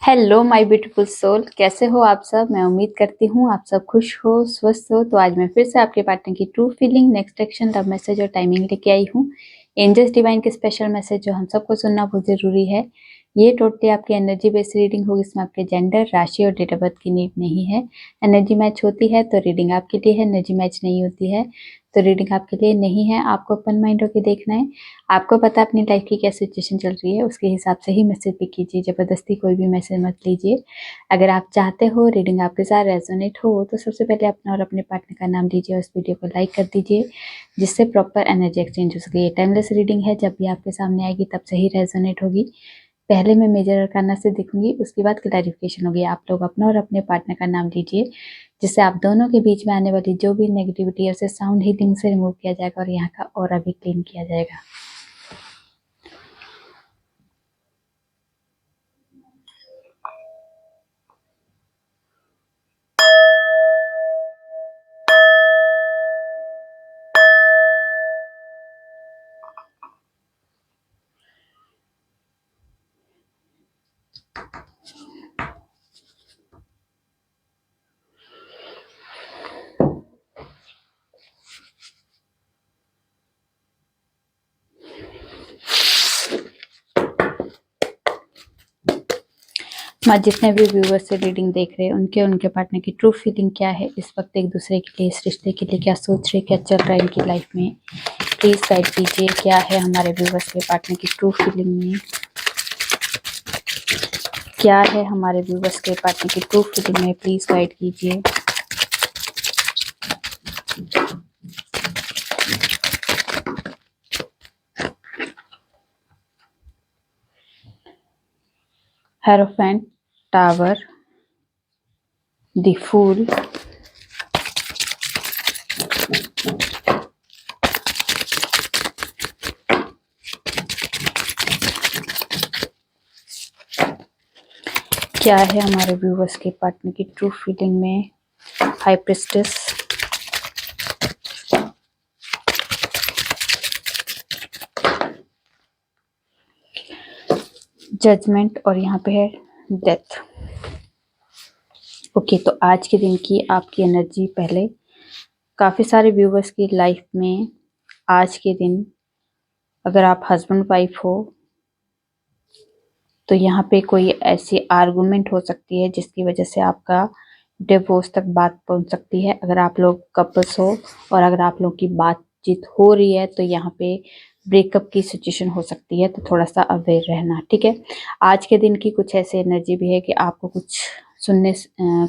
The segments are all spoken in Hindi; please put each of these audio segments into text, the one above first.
हेलो माय ब्यूटीफुल सोल, कैसे हो आप सब। मैं उम्मीद करती हूँ आप सब खुश हो, स्वस्थ हो। तो आज मैं फिर से आपके पार्टनर की true feeling, next action, love message और टाइमिंग लेके आई हूँ। एंजल्स डिवाइन के स्पेशल मैसेज जो हम सबको सुनना बहुत ज़रूरी है। ये टोटली आपकी एनर्जी बेस्ड रीडिंग होगी। इसमें आपके जेंडर, राशि और डेट ऑफ बर्थ की नीड नहीं है। एनर्जी मैच होती है तो रीडिंग आपके लिए है, एनर्जी मैच नहीं होती है तो रीडिंग आपके लिए नहीं है। आपको ओपन माइंड होकर देखना है। आपको पता है अपनी लाइफ की क्या सिचुएशन चल रही है, उसके हिसाब से ही मैसेज पिक कीजिए। ज़बरदस्ती कोई भी मैसेज मत लीजिए। अगर आप चाहते हो रीडिंग आपके साथ रेजोनेट हो तो सबसे पहले अपना और अपने पार्टनर का नाम लीजिए और इस वीडियो को लाइक कर दीजिए, जिससे प्रॉपर एनर्जी एक्सचेंज हो सके। ये टाइमलेस रीडिंग है, जब भी आपके सामने आएगी तब से ही रेजोनेट होगी। पहले मैं मेजर अरकाना से दिखूंगी, उसके बाद क्लैरिफिकेशन होगी। आप लोग अपना और अपने पार्टनर का नाम लीजिए, जिससे आप दोनों के बीच में आने वाली जो भी नेगेटिविटी है उसे साउंड हीलिंग से रिमूव किया जाएगा और यहाँ का ऑरा भी क्लीन किया जाएगा। मैं जितने भी व्यूवर्स से रीडिंग देख रहे हैं उनके पार्टनर की ट्रू फीलिंग क्या है, इस वक्त एक दूसरे के लिए, इस रिश्ते के लिए क्या सोच रहे, क्या चल रहा है इनकी लाइफ में, प्लीज गाइड कीजिए। क्या है हमारे व्यूवर्स के पार्टनर की ट्रू फीलिंग में, क्या है हमारे व्यूवर्स के पार्टनर की ट्रू फीलिंग में, प्लीज गाइड कीजिए। हेरोफेंट, टावर, द फूल, क्या है हमारे व्यूवर्स के पार्टनर की ट्रू फीलिंग में, हाई प्रिस्टेस, जजमेंट और यहाँ पे है डेथ। ओके, तो आज के दिन की आपकी एनर्जी, पहले काफ़ी सारे व्यूवर्स की लाइफ में आज के दिन, अगर आप हस्बैंड वाइफ हो तो यहाँ पे कोई ऐसी आर्गुमेंट हो सकती है जिसकी वजह से आपका डिवोर्स तक बात पहुँच सकती है। अगर आप लोग कपल्स हो और अगर आप लोग की बातचीत हो रही है तो यहाँ पे ब्रेकअप की सिचुएशन हो सकती है, तो थोड़ा सा अवेयर रहना, ठीक है। आज के दिन की कुछ ऐसी एनर्जी भी है कि आपको कुछ सुनने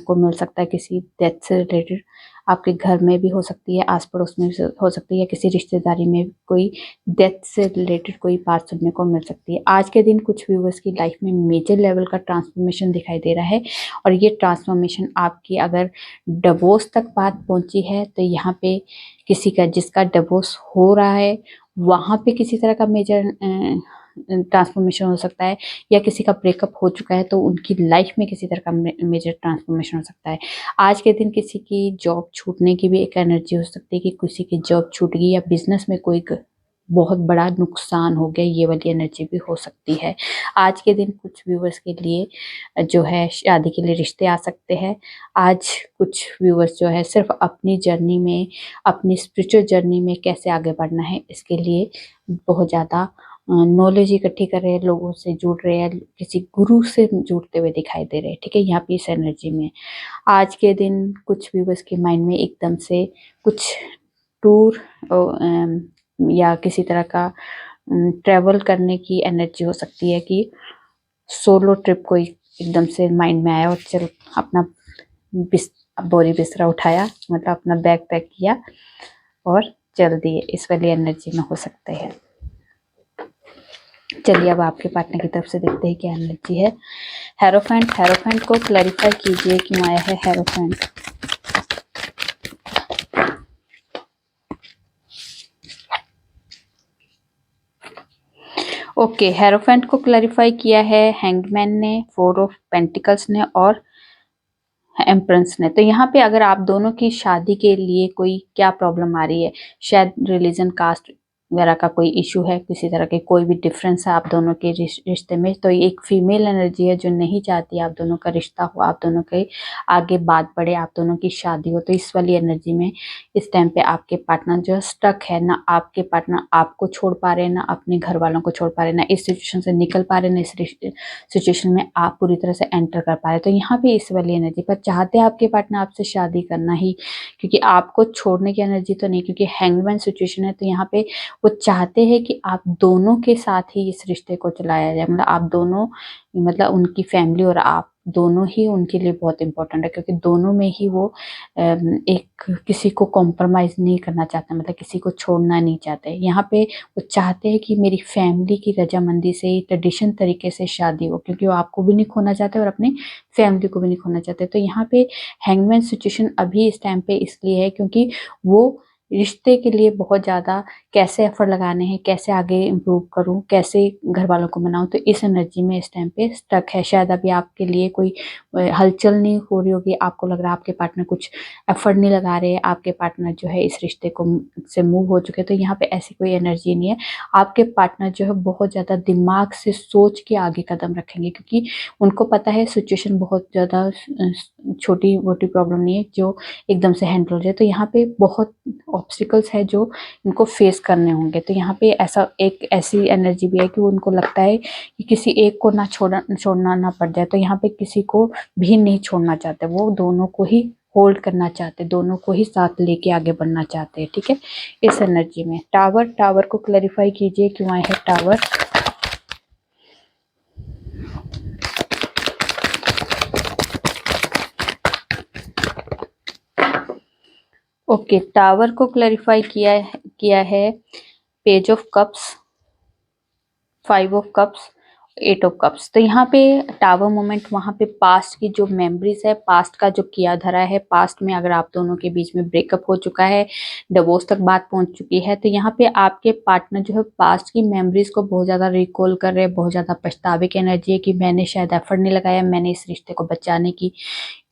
को मिल सकता है किसी डेथ से रिलेटेड। आपके घर में भी हो सकती है, आस पड़ोस में भी हो सकती है, किसी रिश्तेदारी में कोई डेथ से रिलेटेड कोई बात सुनने को मिल सकती है। आज के दिन कुछ व्यूवर्स की लाइफ में मेजर लेवल का ट्रांसफॉर्मेशन दिखाई दे रहा है और ये ट्रांसफॉर्मेशन आपकी अगर डिवोर्स तक बात पहुंची है तो यहाँ पे किसी का जिसका डिवोर्स हो रहा है वहाँ पे किसी तरह का मेजर ट्रांसफॉर्मेशन हो सकता है, या किसी का ब्रेकअप हो चुका है तो उनकी लाइफ में किसी तरह का मेजर ट्रांसफॉर्मेशन हो सकता है। आज के दिन किसी की जॉब छूटने की भी एक एनर्जी हो सकती है कि किसी की जॉब छूट गई या बिजनेस में कोई बहुत बड़ा नुकसान हो गया, ये वाली एनर्जी भी हो सकती है। आज के दिन कुछ व्यूवर्स के लिए जो है शादी के लिए रिश्ते आ सकते हैं। आज कुछ व्यूवर्स जो है सिर्फ अपनी जर्नी में, अपनी स्पिरिचुअल जर्नी में कैसे आगे बढ़ना है इसके लिए बहुत ज़्यादा नॉलेज इकट्ठी कर रहे हैं, लोगों से जुड़ रहे हैं, किसी गुरु से जुड़ते हुए दिखाई दे रहे हैं, ठीक है। यहाँ पे इस एनर्जी में आज के दिन कुछ व्यूवर्स के माइंड में एकदम से कुछ टूर या किसी तरह का ट्रैवल करने की एनर्जी हो सकती है कि सोलो ट्रिप कोई एकदम से माइंड में आया और चल अपना बोरी बिस्तरा उठाया, मतलब अपना बैग पैक किया और चल दिए, इस वाली एनर्जी में हो सकते हैं। चलिए अब आपके पार्टनर की तरफ से देखते हैं क्या एनर्जी है। हेरोफेंट को क्लैरिफाई कीजिए क्यों आया है हेरोफेंट। ओके, हेरोफेंट को क्लैरिफाई किया है हैंगमैन ने, 4 ऑफ पेंटिकल्स ने और एम्प्रेंस ने। तो यहाँ पे अगर आप दोनों की शादी के लिए कोई क्या प्रॉब्लम आ रही है, शायद रिलीजन, कास्ट वगैरह का कोई इशू है, किसी तरह के कोई भी डिफरेंस है आप दोनों के रिश्ते में, तो ये एक फीमेल एनर्जी है जो नहीं चाहती आप दोनों का रिश्ता हो, आप दोनों के आगे बात बढ़े, आप दोनों की शादी हो। तो इस वाली एनर्जी में इस टाइम पे आपके पार्टनर जो स्टक है, ना आपके पार्टनर आपको छोड़ पा रहे हैं, ना अपने घर वालों को छोड़ पा रहे हैं, ना इस सिचुएशन से निकल पा रहे हैं, ना इस सिचुएशन में आप पूरी तरह से एंटर कर पा रहे हैं। तो यहाँ पे इस वाली एनर्जी पर चाहते हैं आपके पार्टनर आपसे शादी करना ही, क्योंकि आपको छोड़ने की एनर्जी तो नहीं, क्योंकि हैंगमैन सिचुएशन है। तो यहाँ पे वो चाहते हैं कि आप दोनों के साथ ही इस रिश्ते को चलाया जाए, मतलब आप दोनों, मतलब उनकी फैमिली और आप दोनों ही उनके लिए बहुत इंपॉर्टेंट है, क्योंकि दोनों में ही वो एक किसी को कॉम्प्रोमाइज नहीं करना चाहते, मतलब किसी को छोड़ना नहीं चाहते। यहाँ पे वो चाहते हैं कि मेरी फैमिली की रजामंदी से, ट्रेडिशन तरीके से शादी हो, क्योंकि वो आपको भी नहीं खोना चाहते और अपनी फैमिली को भी नहीं खोना चाहते। तो यहाँ पे हैंगमैन सिचुएशन अभी इस टाइम पे इसलिए है क्योंकि वो रिश्ते के लिए बहुत ज़्यादा कैसे एफर्ट लगाने हैं, कैसे आगे इम्प्रूव करूं, कैसे घर वालों को मनाऊं, तो इस एनर्जी में इस टाइम पे स्टक है। शायद अभी आपके लिए कोई हलचल नहीं हो रही होगी, आपको लग रहा है आपके पार्टनर कुछ एफर्ट नहीं लगा रहे, आपके पार्टनर जो है इस रिश्ते को से मूव हो चुके। तो यहाँ पे ऐसी कोई एनर्जी नहीं है। आपके पार्टनर जो है बहुत ज़्यादा दिमाग से सोच के आगे कदम रखेंगे, क्योंकि उनको पता है सिचुएशन बहुत ज़्यादा छोटी मोटी प्रॉब्लम नहीं है जो एकदम से हैंडल हो जाए। तो यहाँ पे बहुत ऑब्स्टिकल्स है जो इनको फेस करने होंगे। तो यहाँ पे ऐसा एक ऐसी एनर्जी भी है कि उनको लगता है कि किसी एक को ना छोड़ना ना पड़ जाए। तो यहाँ पे किसी को भी नहीं छोड़ना चाहते, वो दोनों को ही होल्ड करना चाहते, दोनों को ही साथ लेके आगे बढ़ना चाहते हैं। ठीक है, इस एनर्जी में टावर को क्लैरिफाई कीजिए क्यों आए हैं टावर। ओके, टावर को क्लैरिफाई किया है page of cups, 5 of cups, 8 of cups. तो यहाँ पे टावर मोमेंट, वहाँ पे पास्ट की जो मेमोरीज है, पास्ट का जो किया धरा है, पास्ट में अगर आप दोनों के बीच में ब्रेकअप हो चुका है, डिवोर्स तक बात पहुंच चुकी है, तो यहाँ पे आपके पार्टनर जो है पास्ट की मेमोरीज को बहुत ज़्यादा रिकॉल कर रहे हैं, बहुत ज़्यादा पछतावे की एनर्जी है कि मैंने शायद एफर्ट नहीं लगाया, मैंने इस रिश्ते को बचाने की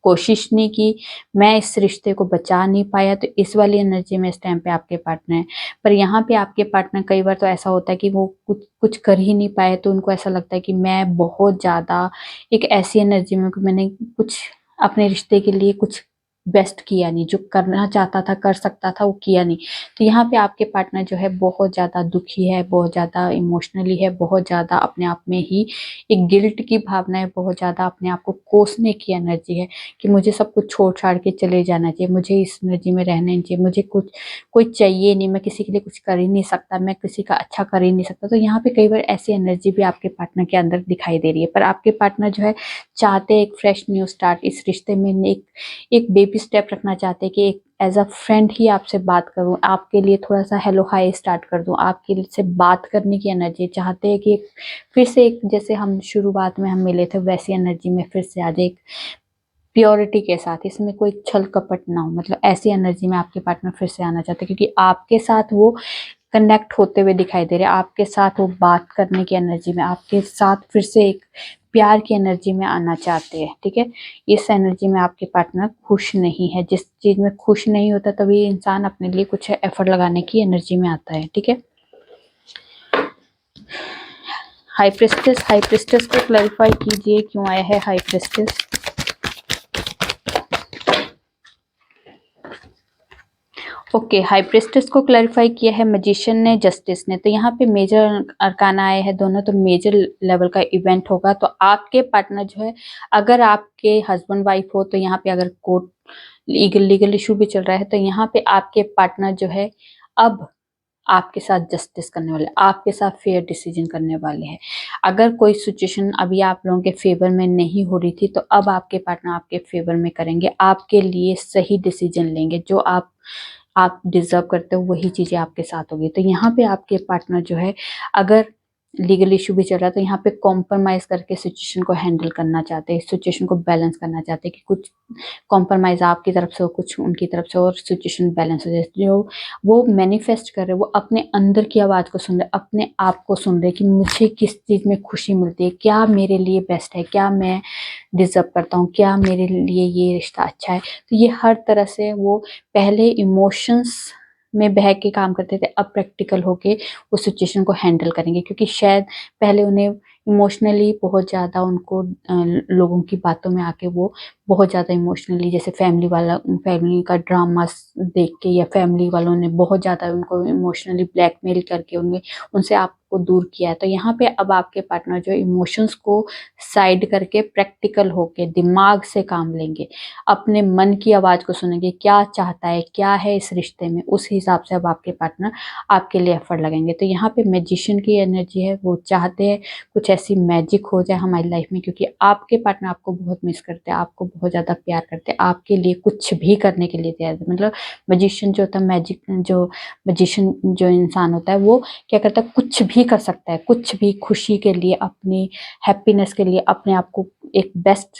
कोशिश नहीं की, मैं इस रिश्ते को बचा नहीं पाया। तो इस वाली एनर्जी में इस टाइम पे आपके पार्टनर है। पर यहाँ पे आपके पार्टनर कई बार तो ऐसा होता है कि वो कुछ कुछ कर ही नहीं पाए, तो उनको ऐसा लगता है कि मैं बहुत ज़्यादा एक ऐसी एनर्जी में कि मैंने कुछ अपने रिश्ते के लिए कुछ बेस्ट किया नहीं, जो करना चाहता था कर सकता था वो किया नहीं। तो यहाँ पे आपके पार्टनर जो है बहुत ज़्यादा दुखी है, बहुत ज़्यादा इमोशनली है, बहुत ज़्यादा अपने आप में ही एक गिल्ट की भावना है, बहुत ज़्यादा अपने आप को कोसने की एनर्जी है कि मुझे सब कुछ छोड़ छाड़ के चले जाना चाहिए, मुझे इस एनर्जी में रहना नहीं चाहिए, मुझे कुछ कोई चाहिए नहीं, मैं किसी के लिए कुछ कर ही नहीं सकता, मैं किसी का अच्छा कर ही नहीं सकता। तो यहाँ पे कई बार ऐसी एनर्जी भी आपके पार्टनर के अंदर दिखाई दे रही है। पर आपके पार्टनर जो है चाहते हैं एक फ्रेश न्यू स्टार्ट, इस रिश्ते में एक बेबी स्टेप रखना चाहते हैं कि एक एज अ फ्रेंड ही आपसे बात करूं, आपके लिए थोड़ा सा हेलो हाई स्टार्ट कर दूं, आपके से बात करने की एनर्जी चाहते हैं कि फिर से एक जैसे हम शुरुआत में हम मिले थे वैसी एनर्जी में फिर से आ जाए, एक प्योरिटी के साथ, इसमें कोई छल कपट ना हो, मतलब ऐसी एनर्जी में आपके पार्टनर फिर से आना चाहते हैं, क्योंकि आपके साथ वो कनेक्ट होते हुए दिखाई दे रहे हैं, आपके साथ वो बात करने की एनर्जी में, आपके साथ फिर से एक प्यार की एनर्जी में आना चाहते हैं। ठीक है, इस एनर्जी में आपके पार्टनर खुश नहीं है। जिस चीज में खुश नहीं होता तभी इंसान अपने लिए कुछ एफर्ट लगाने की एनर्जी में आता है। ठीक है, हाई प्रिस्टेस को क्लैरिफाई कीजिए क्यों आया है high priestess. Okay, high priestess को क्लैरिफाई किया है मैजिशियन ने, जस्टिस ने। तो यहाँ पे मेजर अरकाना आए हैं दोनों, तो मेजर लेवल का इवेंट होगा। तो आपके पार्टनर जो है, अगर आपके हस्बैंड वाइफ हो तो यहाँ पे अगर कोर्ट लीगल इशू भी चल रहा है, तो यहाँ पे आपके पार्टनर जो है अब आपके साथ जस्टिस करने वाले, आपके साथ फेयर डिसीजन करने वाले हैं। अगर कोई सिचुएशन अभी आप लोगों के फेवर में नहीं हो रही थी, तो अब आपके पार्टनर आपके फेवर में करेंगे, आपके लिए सही डिसीजन लेंगे, जो आप डिजर्व करते हो वही चीजें आपके साथ होगी। तो यहाँ पे आपके पार्टनर जो है, अगर लीगल इशू भी चल रहा है, तो यहाँ पे कॉम्प्रोमाइज करके सिचुएशन को हैंडल करना चाहते हैं, सिचुएशन को बैलेंस करना चाहते हैं कि कुछ कॉम्प्रोमाइज आपकी तरफ से हो, कुछ उनकी तरफ से, और सिचुएशन बैलेंस हो जाए। जो वो मैनिफेस्ट कर रहे हैं, वो अपने अंदर की आवाज को सुन रहे, अपने आप को सुन रहे कि मुझे किस चीज में खुशी मिलती है, क्या मेरे लिए बेस्ट है, क्या मैं डिजर्व करता हूँ, क्या मेरे लिए ये रिश्ता अच्छा है। तो ये हर तरह से वो पहले इमोशंस में बह के काम करते थे, अब प्रैक्टिकल होके उस सिचुएशन को हैंडल करेंगे, क्योंकि शायद पहले उन्हें इमोशनली बहुत ज़्यादा उनको लोगों की बातों में आके वो बहुत ज़्यादा इमोशनली, जैसे फैमिली का ड्रामा देख के या फैमिली वालों ने बहुत ज़्यादा उनको इमोशनली ब्लैकमेल करके उनसे आपको दूर किया है। तो यहाँ पे अब आपके पार्टनर जो इमोशंस को साइड करके प्रैक्टिकल होके दिमाग से काम लेंगे, अपने मन की आवाज़ को सुनेंगे, क्या चाहता है, क्या है इस रिश्ते में, उस हिसाब से अब आपके पार्टनर आपके लिए एफर्ट लगेंगे। तो यहाँ पे मैजिशियन की एनर्जी है, वो चाहते हैं कुछ ऐसी मैजिक हो जाए हमारी लाइफ में, क्योंकि आपके पार्टनर आपको बहुत मिस करते हैं, आपको बहुत ज़्यादा प्यार करते हैं, आपके लिए कुछ भी करने के लिए तैयार है। मतलब मैजिशियन जो होता है, मैजिशियन जो इंसान होता है, वो क्या करता है, कुछ भी कर सकता है, कुछ भी खुशी के लिए, अपनी हैप्पीनेस के लिए, अपने आप को एक बेस्ट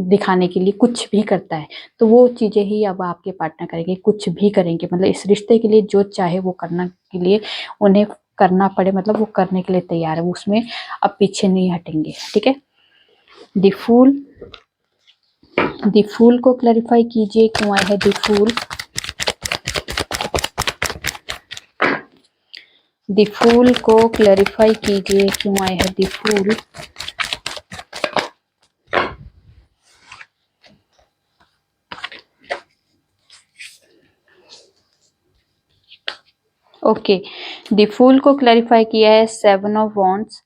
दिखाने के लिए कुछ भी करता है। तो वो चीज़ें ही अब आपके पार्टनर करेंगे, कुछ भी करेंगे, मतलब इस रिश्ते के लिए जो चाहे वो करना के लिए उन्हें करना पड़े, मतलब वो करने के लिए तैयार है, वो उसमें अब पीछे नहीं हटेंगे। ठीक है। द फूल को क्लैरिफाई कीजिए, क्यों आया है द फूल। द फूल को क्लैरिफाई कीजिए, क्यों आया है the fool. Okay, the fool को क्लैरिफाई किया है 7 of wands,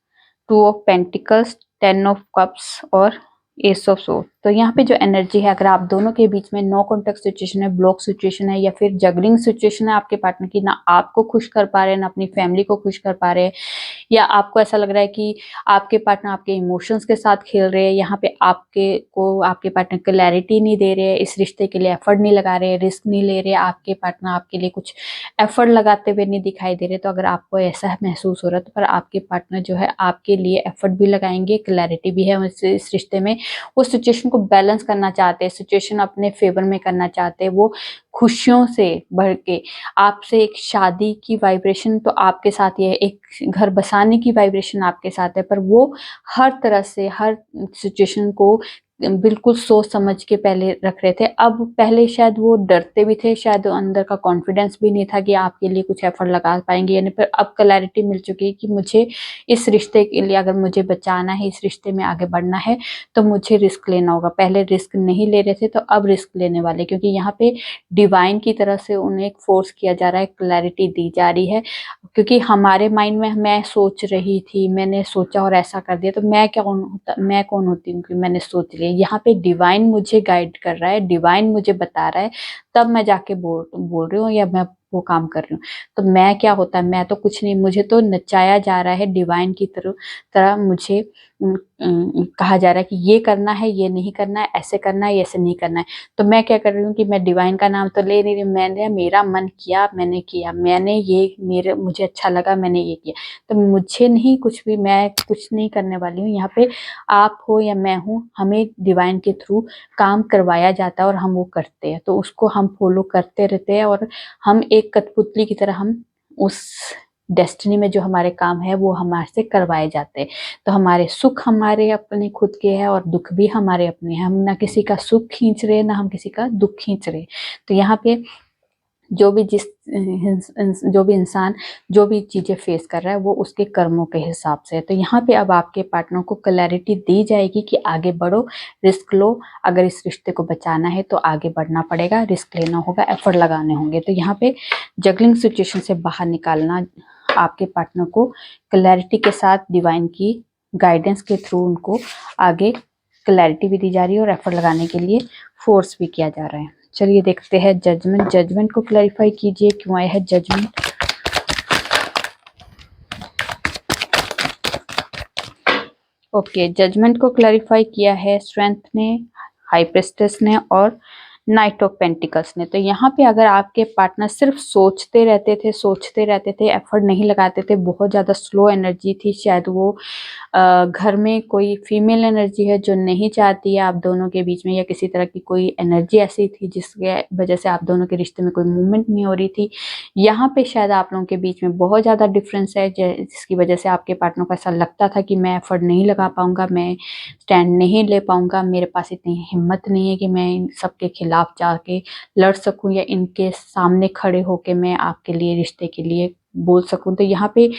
2 of pentacles, 10 of cups और एस ऑफ सोर्ड। तो यहाँ पे जो एनर्जी है, अगर आप दोनों के बीच में नो कॉन्टेक्ट सिचुएशन है, ब्लॉक सिचुएशन है, या फिर जगलिंग सिचुएशन है आपके पार्टनर की, ना आपको खुश कर पा रहे हैं, ना अपनी फैमिली को खुश कर पा रहे हैं, या आपको ऐसा लग रहा है कि आपके पार्टनर आपके इमोशंस के साथ खेल रहे हैं, यहाँ पे आपके पार्टनर क्लैरिटी नहीं दे रहे हैं, इस रिश्ते के लिए एफर्ट नहीं लगा रहे, रिस्क नहीं ले रहे, आपके पार्टनर आपके लिए कुछ एफर्ट लगाते हुए नहीं दिखाई दे रहे, तो अगर आपको ऐसा महसूस हो रहा है, तो पर आपके पार्टनर जो है आपके लिए एफर्ट भी लगाएंगे, क्लैरिटी भी है इस रिश्ते में, वो सिचुएशन को बैलेंस करना चाहते हैं, सिचुएशन अपने फेवर में करना चाहते हैं, वो खुशियों से भर के आपसे एक शादी की वाइब्रेशन तो आपके साथ ही है, एक घर बसाने की वाइब्रेशन आपके साथ है, पर वो हर तरह से हर सिचुएशन को बिल्कुल सोच समझ के पहले रख रहे थे। अब पहले शायद वो डरते भी थे, शायद अंदर का कॉन्फिडेंस भी नहीं था कि आपके लिए कुछ एफर्ट लगा पाएंगे, यानी पर अब क्लैरिटी मिल चुकी है कि मुझे इस रिश्ते के लिए, अगर मुझे बचाना है, इस रिश्ते में आगे बढ़ना है, तो मुझे रिस्क लेना होगा। पहले रिस्क नहीं ले रहे थे, तो अब रिस्क लेने वाले, क्योंकि यहाँ पे डिवाइन की तरफ से उन्हें एक फोर्स किया जा रहा है, क्लैरिटी दी जा रही है। क्योंकि हमारे माइंड में मैं सोच रही थी, मैंने सोचा और ऐसा कर दिया, तो मैं कौन होती हूँ कि मैंने सोच लिया। यहाँ पे डिवाइन मुझे गाइड कर रहा है, डिवाइन मुझे बता रहा है, तब मैं जाके बोल रही हूँ या मैं वो काम कर रही हूँ। तो मैं क्या होता है, मैं तो कुछ नहीं, मुझे तो नचाया जा रहा है डिवाइन की तरह मुझे कहा जा रहा है कि ये करना है, ये नहीं करना है, ऐसे करना है, ऐसे नहीं करना है। तो मैं क्या कर रही हूँ कि मैं डिवाइन का नाम तो ले नहीं रही, मैंने मेरा मन किया, मैंने किया, मैंने ये मुझे अच्छा लगा, मैंने ये किया। तो मुझे नहीं कुछ भी, मैं कुछ नहीं करने वाली हूँ। यहाँ पे आप हो या मैं हूँ, हमें डिवाइन के थ्रू काम करवाया जाता है और हम वो करते हैं, तो उसको हम फॉलो करते रहते हैं, और हम एक कठपुतली की तरह हम उस डेस्टिनी में जो हमारे काम है वो हमारे से करवाए जाते हैं। तो हमारे सुख हमारे अपने खुद के हैं और दुख भी हमारे अपने हैं, हम ना किसी का सुख खींच रहे, ना हम किसी का दुख खींच रहे। तो यहाँ पे जो भी इंसान जो भी चीजें फेस कर रहा है, वो उसके कर्मों के हिसाब से है। तो यहाँ पे अब आपके पार्टनर को क्लैरिटी दी जाएगी कि आगे बढ़ो, रिस्क लो, अगर इस रिश्ते को बचाना है तो आगे बढ़ना पड़ेगा, रिस्क लेना होगा, एफर्ट लगाने होंगे। तो यहाँ पे जगलिंग सिचुएशन से बाहर निकालना आपके पार्टनर को क्लैरिटी के साथ डिवाइन की गाइडेंस के थ्रू उनको आगे क्लैरिटी भी दी जा रही है और एफर्ट लगाने के लिए फोर्स भी किया जा रहा है। चलिए देखते हैं जजमेंट को क्लैरिफाई कीजिए, क्यों आया है जजमेंट। ओके, जजमेंट को क्लैरिफाई किया है स्ट्रेंथ ने, हाई प्रिस्टेस ने और नाइट ऑफ पेंटिकल्स ने। तो यहाँ पे अगर आपके पार्टनर सिर्फ सोचते रहते थे, एफर्ट नहीं लगाते थे, बहुत ज़्यादा स्लो एनर्जी थी, शायद वो घर में कोई फीमेल एनर्जी है जो नहीं चाहती है आप दोनों के बीच में, या किसी तरह की कोई एनर्जी ऐसी थी जिसके वजह से आप दोनों के रिश्ते में कोई मूवमेंट नहीं हो रही थी। यहाँ पे शायद आप लोगों के बीच में बहुत ज़्यादा डिफरेंस है, जिसकी वजह से आपके पार्टनर को ऐसा लगता था कि मैं एफर्ट नहीं लगा पाऊंगा, मैं स्टैंड नहीं ले पाऊंगा, मेरे पास इतनी हिम्मत नहीं है कि मैं इन सबके खिलाफ खिलाफ जाके लड़ सकूं या इनके सामने खड़े होके मैं आपके लिए रिश्ते के लिए बोल सकूं। तो यहाँ पे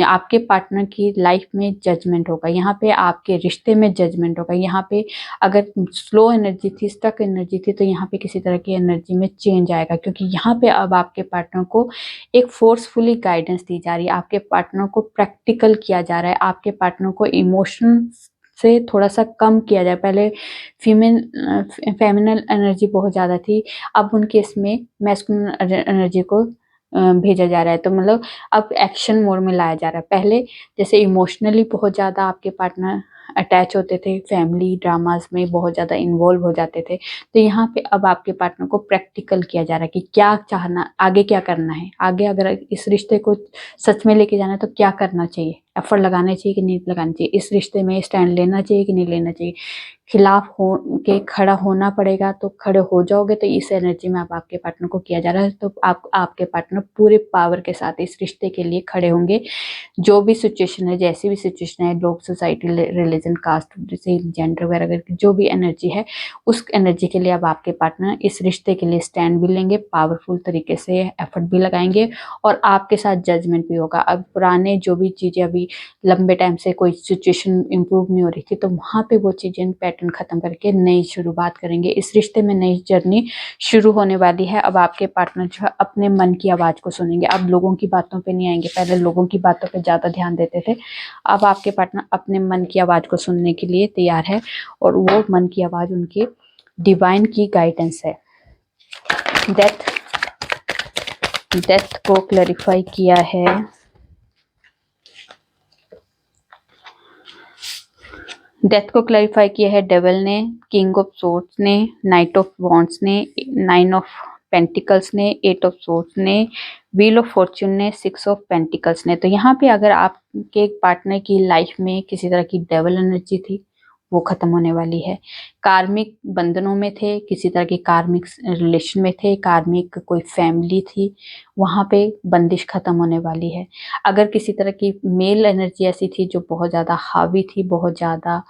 आपके पार्टनर की लाइफ में जजमेंट होगा, यहाँ पे आपके रिश्ते में जजमेंट होगा। यहाँ पे अगर स्लो एनर्जी थी, स्टक एनर्जी थी, तो यहाँ पे किसी तरह की एनर्जी में चेंज आएगा, क्योंकि यहाँ पे अब आपके पार्टनर को एक फोर्सफुली गाइडेंस दी जा रही है, आपके पार्टनर को प्रैक्टिकल किया जा रहा है, आपके पार्टनर को इमोशन से थोड़ा सा कम किया जाए। पहले फेमिनल एनर्जी बहुत ज़्यादा थी, अब उनके इसमें मैस्कुलिन एनर्जी को भेजा जा रहा है। तो मतलब अब एक्शन मोड में लाया जा रहा है। पहले जैसे इमोशनली बहुत ज़्यादा आपके पार्टनर अटैच होते थे, फैमिली ड्रामास में बहुत ज़्यादा इन्वॉल्व हो जाते थे, तो यहाँ पे अब आपके पार्टनर को प्रैक्टिकल किया जा रहा है कि क्या चाहना, आगे क्या करना है, आगे अगर इस रिश्ते को सच में लेके जाना है तो क्या करना चाहिए, एफर्ट लगाने चाहिए कि नहीं लगाने चाहिए, इस रिश्ते में स्टैंड लेना चाहिए कि नहीं लेना चाहिए, खिलाफ हो के खड़ा होना पड़ेगा तो खड़े हो जाओगे। तो इस एनर्जी में अब आपके पार्टनर को किया जा रहा है। तो आपके पार्टनर पूरे पावर के साथ इस रिश्ते के लिए खड़े होंगे। जो भी सिचुएशन है, जैसी भी सिचुएशन है, लोग, सोसाइटी, रिलीजन, कास्ट, जैसे जेंडर वगैरह जो भी एनर्जी है, उस एनर्जी के लिए अब आपके पार्टनर इस रिश्ते के लिए स्टैंड भी लेंगे, पावरफुल तरीके से एफर्ट भी लगाएंगे और आपके साथ जजमेंट भी होगा। अब पुराने जो भी चीज़ें, अभी लंबे टाइम से कोई सिचुएशन इंप्रूव नहीं हो रही थी, तो वहाँ पे वो चीज़ें पैटर्न खत्म करके नई शुरुआत करेंगे। इस रिश्ते में नई जर्नी शुरू होने वाली है। अब आपके पार्टनर जो है अपने मन की आवाज़ को सुनेंगे, अब लोगों की बातों पे नहीं आएंगे। पहले लोगों की बातों पे ज़्यादा ध्यान देते थे, अब आपके पार्टनर अपने मन की आवाज़ को सुनने के लिए तैयार है और वो मन की आवाज़ उनके डिवाइन की गाइडेंस है। डेथ को क्लैरिफाई किया है। डेथ को क्लैरिफाई किया है डेविल ने, किंग ऑफ सोर्ड्स ने, नाइट ऑफ वॉन्ड्स ने, 9 ऑफ पेंटिकल्स ने, 8 ऑफ सोर्ड्स ने, व्हील ऑफ फॉर्च्यून ने, 6 ऑफ पेंटिकल्स ने। तो यहाँ पे अगर आपके पार्टनर की लाइफ में किसी तरह की डेविल एनर्जी थी, वो खत्म होने वाली है। कार्मिक बंधनों में थे, किसी तरह के कार्मिक रिलेशन में थे, कार्मिक कोई फैमिली थी, वहाँ पे बंदिश खत्म होने वाली है। अगर किसी तरह की मेल एनर्जी ऐसी थी जो बहुत ज़्यादा हावी थी, बहुत ज़्यादा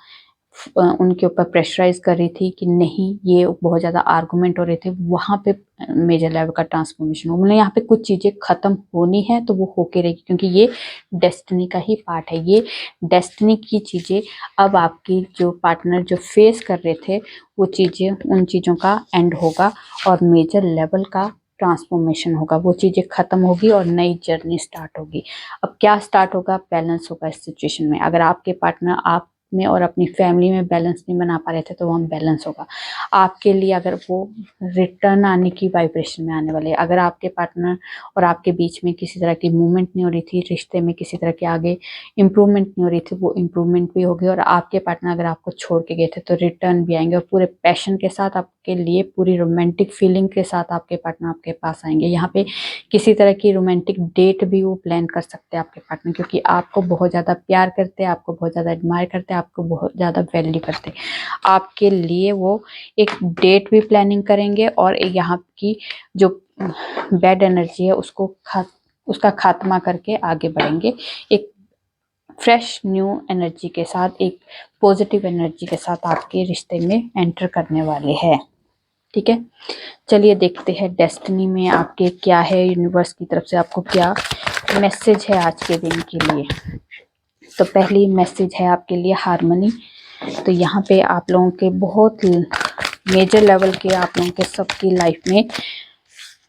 उनके ऊपर प्रेशराइज कर रही थी कि नहीं, ये बहुत ज़्यादा आर्गूमेंट हो रहे थे, वहाँ पे मेजर लेवल का ट्रांसफॉर्मेशन हो। मतलब यहाँ पे कुछ चीज़ें ख़त्म होनी है तो वो होके रहेगी, क्योंकि ये डेस्टिनी का ही पार्ट है। ये डेस्टिनी की चीज़ें अब आपकी जो पार्टनर जो फेस कर रहे थे, वो चीज़ें, उन चीज़ों का एंड होगा और मेजर लेवल का ट्रांसफॉर्मेशन होगा। वो चीज़ें ख़त्म होगी और नई जर्नी स्टार्ट होगी। अब क्या स्टार्ट होगा? बैलेंस होगा इस सिचुएशन में। अगर आपके पार्टनर आप में और अपनी फैमिली में बैलेंस नहीं बना पा रहे थे, तो वहाँ बैलेंस होगा आपके लिए। अगर वो रिटर्न आने की वाइब्रेशन में आने वाले, अगर आपके पार्टनर और आपके बीच में किसी तरह की मूवमेंट नहीं हो रही थी, रिश्ते में किसी तरह के आगे इम्प्रूवमेंट नहीं हो रही थी, वो इम्प्रूवमेंट भी होगी। और आपके पार्टनर अगर आपको छोड़ के गए थे तो रिटर्न भी आएंगे और पूरे पैशन के साथ आपके लिए, पूरी रोमांटिक फीलिंग के साथ आपके पार्टनर आपके पास आएंगे। यहाँ पे किसी तरह की रोमांटिक डेट भी वो प्लान कर सकते हैं आपके पार्टनर, क्योंकि आपको बहुत ज़्यादा प्यार करते हैं, आपको बहुत ज़्यादा एडमायर करते हैं, आपको बहुत ज़्यादा वैल्यू करते हैं। आपके लिए वो एक डेट भी प्लानिंग करेंगे और यहाँ की जो बैड एनर्जी है उसका खात्मा करके आगे बढ़ेंगे, एक फ्रेश न्यू एनर्जी के साथ, एक पॉजिटिव एनर्जी के साथ आपके रिश्ते में एंटर करने वाले हैं। ठीक है, चलिए देखते हैं डेस्टिनी में आपके क्या है, यूनिवर्स की तरफ से आपको क्या मैसेज है आज के दिन के लिए। तो पहली मैसेज है आपके लिए हार्मनी। तो यहाँ पे आप लोगों के बहुत मेजर लेवल के, आप लोगों के सबकी लाइफ में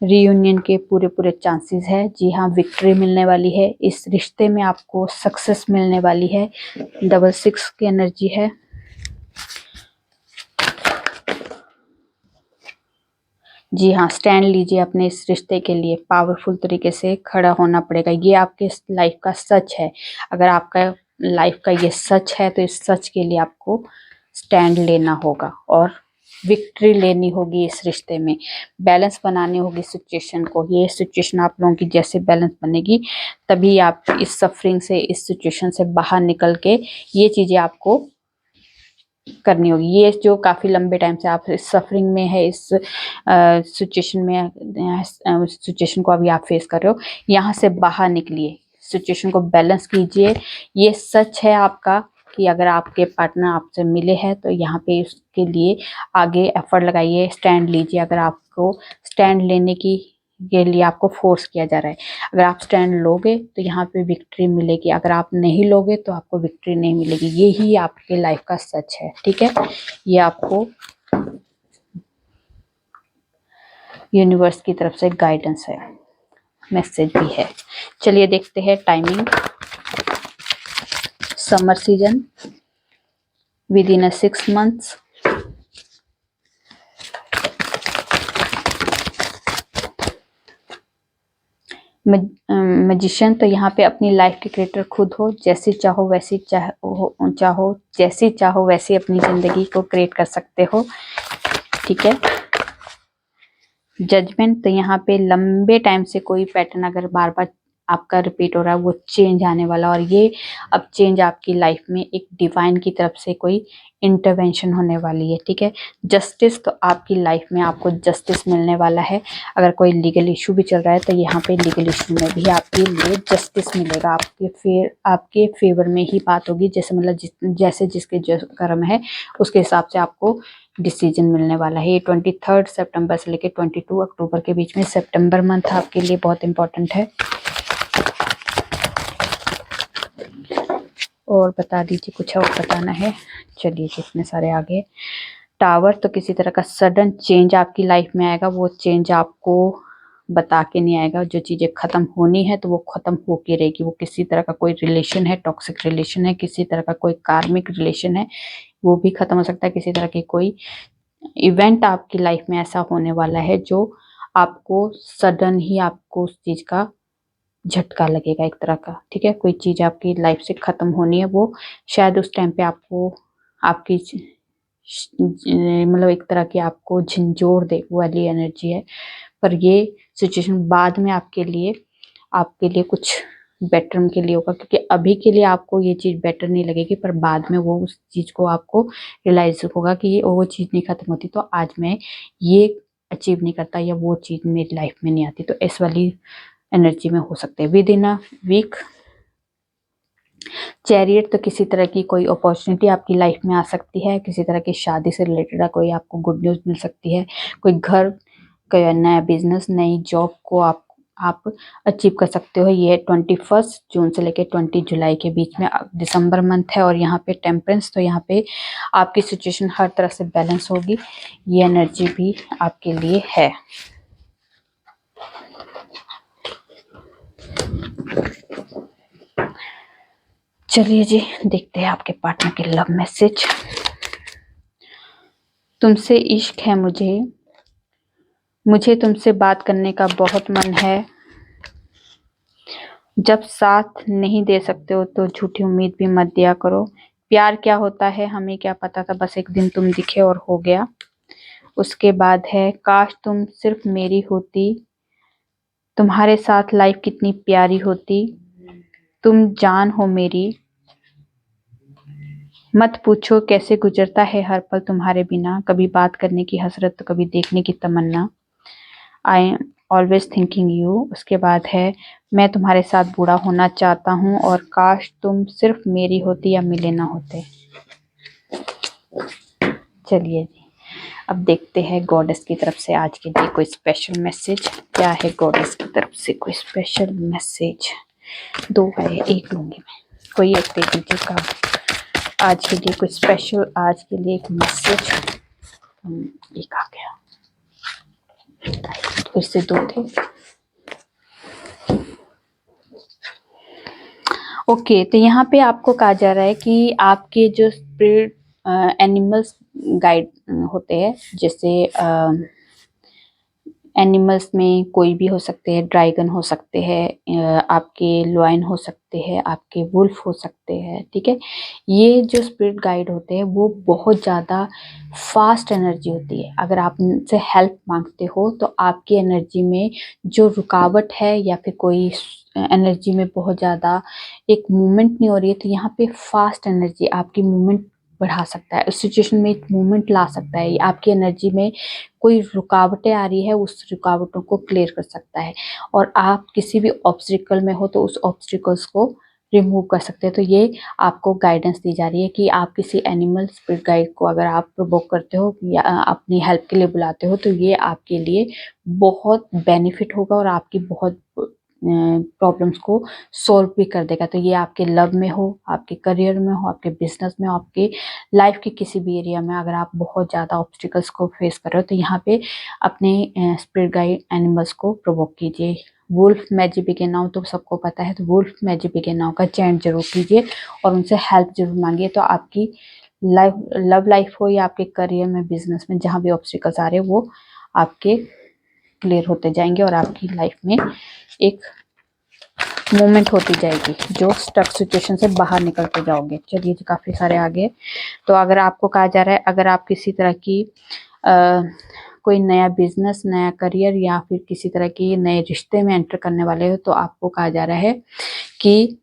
रीयूनियन के पूरे चांसेस है। जी हाँ, विक्ट्री मिलने वाली है इस रिश्ते में, आपको सक्सेस मिलने वाली है। 6 की एनर्जी है। जी हाँ, स्टैंड लीजिए अपने इस रिश्ते के लिए, पावरफुल तरीके से खड़ा होना पड़ेगा। ये आपके लाइफ का सच है। अगर आपका लाइफ का ये सच है तो इस सच के लिए आपको स्टैंड लेना होगा और विक्ट्री लेनी होगी इस रिश्ते में। बैलेंस बनानी होगी सिचुएशन को। ये सिचुएशन आप लोगों की जैसे बैलेंस बनेगी, तभी आप इस सफरिंग से, इस सिचुएशन से बाहर निकल के ये चीज़ें आपको करनी होगी। ये जो काफ़ी लंबे टाइम से आप इस सफरिंग में है, इस सिचुएशन को अभी आप फेस कर रहे हो, यहाँ से बाहर निकलिए, सिचुएशन को बैलेंस कीजिए। ये सच है आपका, कि अगर आपके पार्टनर आपसे मिले हैं तो यहाँ पे इसके लिए आगे एफर्ट लगाइए, स्टैंड लीजिए। अगर आपको स्टैंड लेने की के लिए आपको फोर्स किया जा रहा है, अगर आप स्टैंड लोगे तो यहाँ पे विक्ट्री मिलेगी, अगर आप नहीं लोगे तो आपको विक्ट्री नहीं मिलेगी। ये ही आपके लाइफ का सच है, ठीक है। ये आपको यूनिवर्स की तरफ से गाइडेंस है, मैसेज भी है। चलिए देखते हैं timing. Summer season with in 6 months, magician तो यहाँ पे अपनी लाइफ के क्रिएटर खुद हो, जैसी चाहो वैसी जैसी चाहो वैसी अपनी जिंदगी को क्रिएट कर सकते हो, ठीक है। जजमेंट तो यहाँ पे लंबे टाइम से कोई पैटर्न अगर बार बार आपका रिपीट हो रहा है वो चेंज आने वाला, और ये अब चेंज आपकी लाइफ में एक डिवाइन की तरफ से कोई इंटरवेंशन होने वाली है, ठीक है। जस्टिस तो आपकी लाइफ में आपको जस्टिस मिलने वाला है। अगर कोई लीगल इशू भी चल रहा है तो यहाँ पे लीगल इशू में भी आपके लिए जस्टिस मिलेगा, आपके फेवर में ही बात होगी। जैसे मतलब जैसे जिसके जो कर्म है उसके हिसाब से आपको डिसीजन मिलने वाला है। ये 23 सितंबर से लेकर 22 अक्टूबर के बीच में, सितंबर मंथ आपके लिए बहुत इंपॉर्टेंट है। और बता दीजिए, कुछ और बताना है? चलिए जितने सारे आगे। टावर तो किसी तरह का सडन चेंज आपकी लाइफ में आएगा, वो चेंज आपको बता के नहीं आएगा। जो चीजें खत्म होनी है तो वो खत्म होके रहेगी। वो किसी तरह का कोई रिलेशन है, टॉक्सिक रिलेशन है, किसी तरह का कोई कार्मिक रिलेशन है, वो भी खत्म हो सकता है। किसी तरह की कोई इवेंट आपकी लाइफ में ऐसा होने वाला है जो आपको सडन ही आपको उस चीज का झटका लगेगा एक तरह का, ठीक है। कोई चीज आपकी लाइफ से खत्म होनी है, वो शायद उस टाइम पे आपको आपकी मतलब एक तरह की आपको झंझोर दे वाली एनर्जी है। पर ये सिचुएशन बाद में आपके लिए कुछ बेटर के लिए होगा, क्योंकि अभी के लिए आपको ये चीज बेटर नहीं लगेगी, पर बाद में वो उस चीज को आपको रियलाइज होगा कि ये वो चीज नहीं खत्म होती तो आज मैं ये अचीव नहीं करता, या वो चीज मेरी लाइफ में नहीं आती। तो इस वाली एनर्जी में हो सकते हैं। Within a week. Chariot तो किसी तरह की कोई अपॉर्चुनिटी आपकी लाइफ में आ सकती है, किसी तरह की शादी से रिलेटेड कोई आपको गुड न्यूज मिल सकती है, कोई घर, कोई नया बिजनेस, नई जॉब को आप अचीव कर सकते हो। ये 21 जून से लेकर 20 जुलाई के बीच में, दिसंबर मंथ है। और यहाँ पे टेम्परेंस, तो यहाँ पे आपकी सिचुएशन हर तरह से बैलेंस होगी, ये एनर्जी भी आपके लिए है। चलिए जी देखते हैं आपके पार्टनर के लव मैसेज। तुमसे इश्क है मुझे तुमसे बात करने का बहुत मन है। जब साथ नहीं दे सकते हो तो झूठी उम्मीद भी मत दिया करो। प्यार क्या होता है हमें क्या पता था, बस एक दिन तुम दिखे और हो गया। उसके बाद है, काश तुम सिर्फ मेरी होती, तुम्हारे साथ लाइफ कितनी प्यारी होती। तुम जान हो मेरी, मत पूछो कैसे गुजरता है हर पल तुम्हारे बिना। कभी बात करने की हसरत तो कभी देखने की तमन्ना। I am always thinking you. उसके बाद है, मैं तुम्हारे साथ बूढ़ा होना चाहता हूँ और काश तुम सिर्फ मेरी होती या मिले ना होते। चलिए जी अब देखते हैं गॉडेस की तरफ से आज के लिए कोई स्पेशल मैसेज क्या है। गॉडेस की तरफ से कोई स्पेशल मैसेज, दो है, एक लूंगी मैं, कोई एक दे दीजिएगा आज के लिए। कोई स्पेशल आज के लिए एक मैसेज। एक आ गया, तो इससे दो थे। ओके तो यहाँ पे आपको कहा जा रहा है कि आपके जो स्पिरिट एनिमल्स गाइड होते हैं, जैसे एनिमल्स में कोई भी हो सकते हैं, ड्रैगन हो सकते हैं, आपके लॉयन हो सकते हैं, आपके वुल्फ हो सकते हैं, ठीक है। ये जो स्पिरिट गाइड होते हैं वो बहुत ज़्यादा फास्ट एनर्जी होती है। अगर आप उनसे हेल्प मांगते हो तो आपकी एनर्जी में जो रुकावट है या फिर कोई एनर्जी में बहुत ज़्यादा एक मूवमेंट नहीं हो रही है, तो यहाँ पे फास्ट एनर्जी आपकी मूवमेंट बढ़ा सकता है, उस सिचुएशन में एक मूवमेंट ला सकता है। आपकी एनर्जी में कोई रुकावटें आ रही है, उस रुकावटों को क्लियर कर सकता है। और आप किसी भी ऑब्स्टिकल में हो तो उस ऑब्स्टिकल्स को रिमूव कर सकते हैं। तो ये आपको गाइडेंस दी जा रही है कि आप किसी एनिमल स्पिरिट गाइड को अगर आप प्रोवोक करते हो या अपनी हेल्प के लिए बुलाते हो तो ये आपके लिए बहुत बेनिफिट होगा और आपकी बहुत प्रॉब्लम्स को सॉल्व भी कर देगा। तो ये आपके लव में हो, आपके करियर में हो, आपके बिजनेस में हो, आपके लाइफ के किसी भी एरिया में अगर आप बहुत ज़्यादा ऑब्स्टिकल्स को फेस कर रहे हो तो यहाँ पे अपने स्पिरिट गाइड एनिमल्स को प्रोवोक कीजिए। वुल्फ मैजिक बिगिन नाउ तो सबको पता है, तो वुल्फ मैजिक बिगिन नाउ का चैंट जरूर कीजिए और उनसे हेल्प जरूर मांगिए। तो आपकी लाइफ, लव लाइफ हो या आपके करियर में, बिजनेस में, जहाँ भी ऑब्स्टिकल्स आ रहे हैं वो आपके क्लियर होते जाएंगे और आपकी लाइफ में एक मूवमेंट होती जाएगी, जो स्टक सिचुएशन से बाहर निकलते जाओगे। चलिए जी, काफ़ी सारे आगे। तो अगर आपको कहा जा रहा है अगर आप किसी तरह की कोई नया बिजनेस, नया करियर या फिर किसी तरह की नए रिश्ते में एंटर करने वाले हो तो आपको कहा जा रहा है कि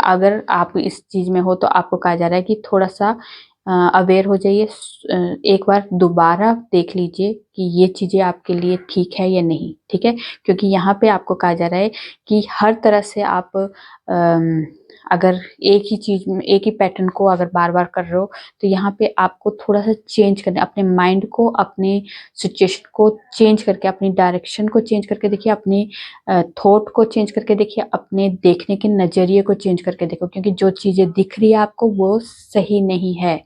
अगर आप इस चीज में हो तो आपको कहा जा रहा है कि थोड़ा सा अवेयर हो जाइए। एक बार दोबारा देख लीजिए कि ये चीजें आपके लिए ठीक है या नहीं, ठीक है। क्योंकि यहाँ पे आपको कहा जा रहा है कि हर तरह से आप अगर एक ही चीज में, एक ही पैटर्न को अगर बार बार कर रहे हो तो यहाँ पे आपको थोड़ा सा चेंज करना, अपने माइंड को, अपने सिचुएशन को चेंज करके, अपनी डायरेक्शन को चेंज करके देखिए, अपनी थॉट को चेंज करके देखिए, अपने देखने के नजरिए को चेंज करके देखो। क्योंकि जो चीजें दिख रही है आपको वो सही नहीं है,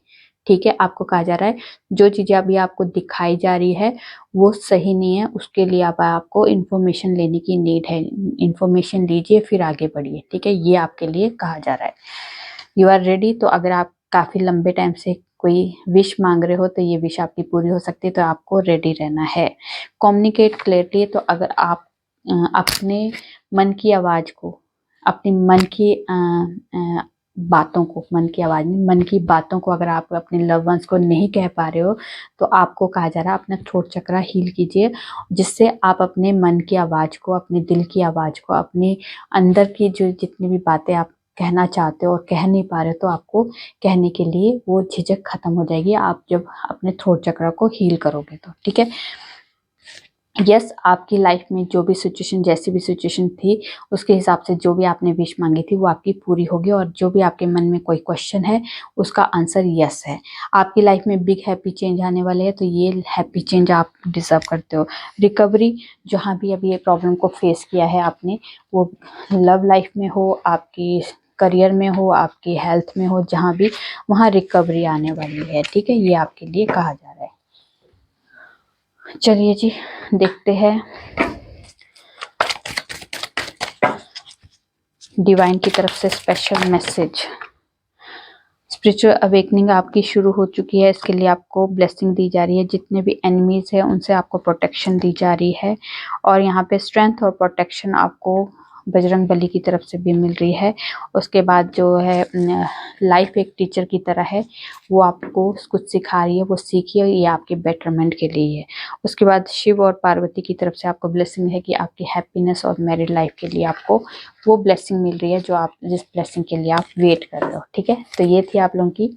ठीक है। आपको कहा जा रहा है जो चीजें अभी आपको दिखाई जा रही है वो सही नहीं है, उसके लिए आपको इन्फॉर्मेशन लेने की नीड है। इन्फॉर्मेशन लीजिए फिर आगे बढ़िए, ठीक है। ये आपके लिए कहा जा रहा है। You are ready. तो अगर आप काफी लंबे टाइम से कोई विश मांग रहे हो तो ये विश आपकी पूरी हो सकती है, तो आपको रेडी रहना है। Communicate clearly. तो अगर आप अपने मन की आवाज को, अपनी मन की बातों को, मन की आवाज में मन की बातों को अगर आप अपने लव वंस को नहीं कह पा रहे हो तो आपको कहा जा रहा है अपना थ्रोट चक्रा हील कीजिए, जिससे आप अपने मन की आवाज को, अपने दिल की आवाज को, अपने अंदर की जो जितनी भी बातें आप कहना चाहते हो और कह नहीं पा रहे हो तो आपको कहने के लिए वो झिझक खत्म हो जाएगी आप जब अपने थ्रोट चक्रा को हील करोगे तो, ठीक है। यस, आपकी लाइफ में जो भी सिचुएशन, जैसी भी सिचुएशन थी उसके हिसाब से जो भी आपने विश मांगी थी वो आपकी पूरी होगी और जो भी आपके मन में कोई क्वेश्चन है उसका आंसर यस है। आपकी लाइफ में बिग हैप्पी चेंज आने वाले हैं, तो ये हैप्पी चेंज आप डिजर्व करते हो। रिकवरी, जहाँ भी अभी ये प्रॉब्लम को फेस किया है आपने, वो लव लाइफ में हो, आपकी करियर में हो, आपकी हेल्थ में हो, जहाँ भी, वहाँ रिकवरी आने वाली है, ठीक है। ये आपके लिए कहा जा रहा है। चलिए जी, देखते हैं डिवाइन की तरफ से स्पेशल मैसेज। स्पिरिचुअल अवेकनिंग आपकी शुरू हो चुकी है, इसके लिए आपको ब्लेसिंग दी जा रही है। जितने भी एनिमीज हैं उनसे आपको प्रोटेक्शन दी जा रही है और यहाँ पे स्ट्रेंथ और प्रोटेक्शन आपको बजरंग बली की तरफ से भी मिल रही है। उसके बाद जो है लाइफ एक टीचर की तरह है, वो आपको कुछ सिखा रही है, वो सीखिए, ये आपके बेटरमेंट के लिए है। उसके बाद शिव और पार्वती की तरफ से आपको ब्लेसिंग है कि आपकी हैप्पीनेस और मैरिड लाइफ के लिए आपको वो ब्लेसिंग मिल रही है जो आप, जिस ब्लेसिंग के लिए आप वेट कर रहे हो, ठीक है। तो ये थी आप लोगों की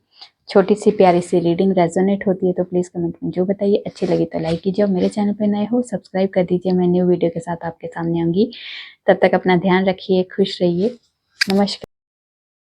छोटी सी प्यारी सी रीडिंग। रेजोनेट होती है तो प्लीज़ कमेंट में जो बताइए। अच्छी लगी तो लाइक कीजिए और मेरे चैनल पर नए हो सब्सक्राइब कर दीजिए। मैं न्यू वीडियो के साथ आपके सामने आऊँगी। तब तक अपना ध्यान रखिए, खुश रहिए। नमस्कार।